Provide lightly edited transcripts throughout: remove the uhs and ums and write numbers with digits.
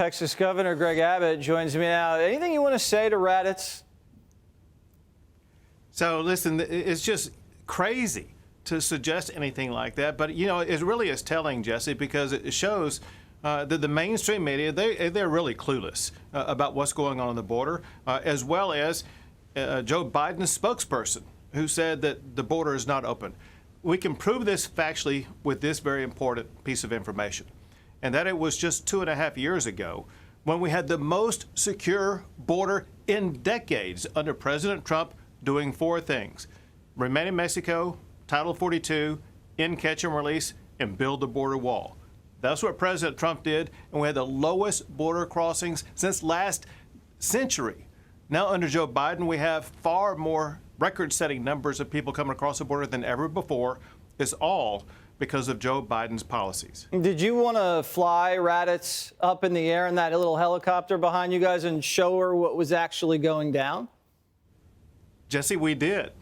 Texas Governor Greg Abbott joins me now. Anything you want to say to Raddatz? So listen, it's just crazy to suggest anything like that. But, you know, it really is telling, Jesse, because it shows that the mainstream media, they're really clueless about what's going on the border, as well as Joe Biden's spokesperson, who said that the border is not open. We can prove this factually with this very important piece of information, and that it was just 2.5 years ago when we had the most secure border in decades under President Trump, doing 4 things: remain in Mexico, Title 42, end catch and release, and build the border wall. That's what President Trump did, and we had the lowest border crossings since last century. Now under Joe Biden, we have far more record-setting numbers of people coming across the border than ever before. It's all because of Joe Biden's policies. Did you want to fly Raddatz up in the air in that little helicopter behind you guys and show her what was actually going down? Jesse, we did.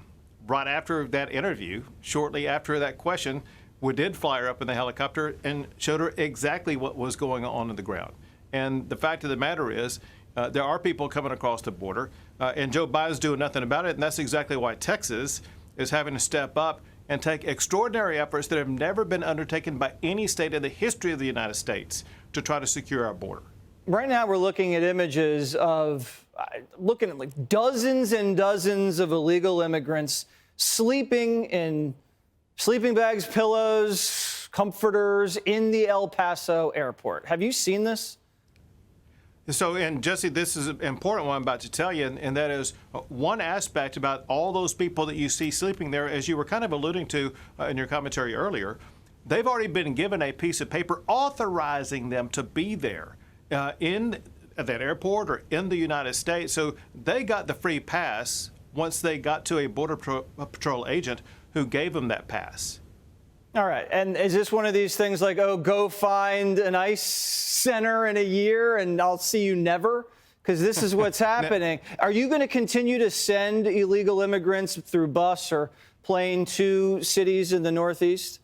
Right after that interview, shortly after that question, we did fly her up in the helicopter and showed her exactly what was going on the ground. And the fact of the matter is, there are people coming across the border, and Joe Biden's doing nothing about it, and that's exactly why Texas is having to step up and take extraordinary efforts that have never been undertaken by any state in the history of the United States to try to secure our border. Right now, we're looking at images of like dozens and dozens of illegal immigrants sleeping in sleeping bags, pillows, comforters in the El Paso airport. Have you seen this? So, and Jesse, this is an important one I'm about to tell you, and that is one aspect about all those people that you see sleeping there, as you were kind of alluding to in your commentary earlier. They've already been given a piece of paper authorizing them to be there in that airport or in the United States. So they got the free pass once they got to a Border Patrol agent who gave them that pass. All right. And is this one of these things like, oh, go find an ICE center in a year and I'll see you never? Because this is what's happening. Are you going to continue to send illegal immigrants through bus or plane to cities in the Northeast?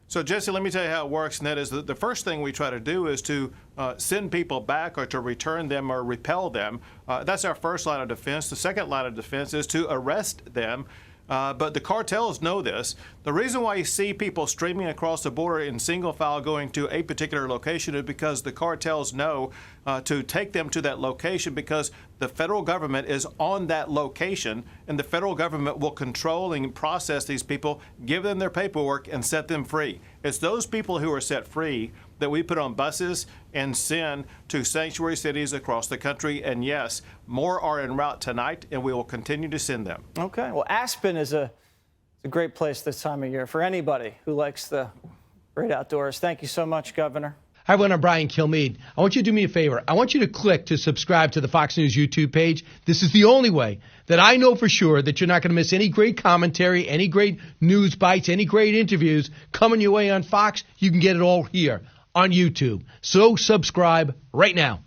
So, Jesse, let me tell you how it works, and that is that the first thing we try to do is to send people back or to return them or repel them. That's our first line of defense. The second line of defense is to arrest them. But the cartels know this. The reason why you see people streaming across the border in single file going to a particular location is because the cartels know to take them to that location, because the federal government is on that location, and the federal government will control and process these people, give them their paperwork, and set them free. It's those people who are set free that we put on buses and send to sanctuary cities across the country. And yes, more are en route tonight, and we will continue to send them. Okay. Well, Aspen is a great place this time of year for anybody who likes the great outdoors. Thank you so much, Governor. Hi, everyone. I'm Brian Kilmeade. I want you to do me a favor. I want you to click to subscribe to the Fox News YouTube page. This is the only way that I know for sure that you're not going to miss any great commentary, any great news bites, any great interviews coming your way on Fox. You can get it all here on YouTube. So subscribe right now.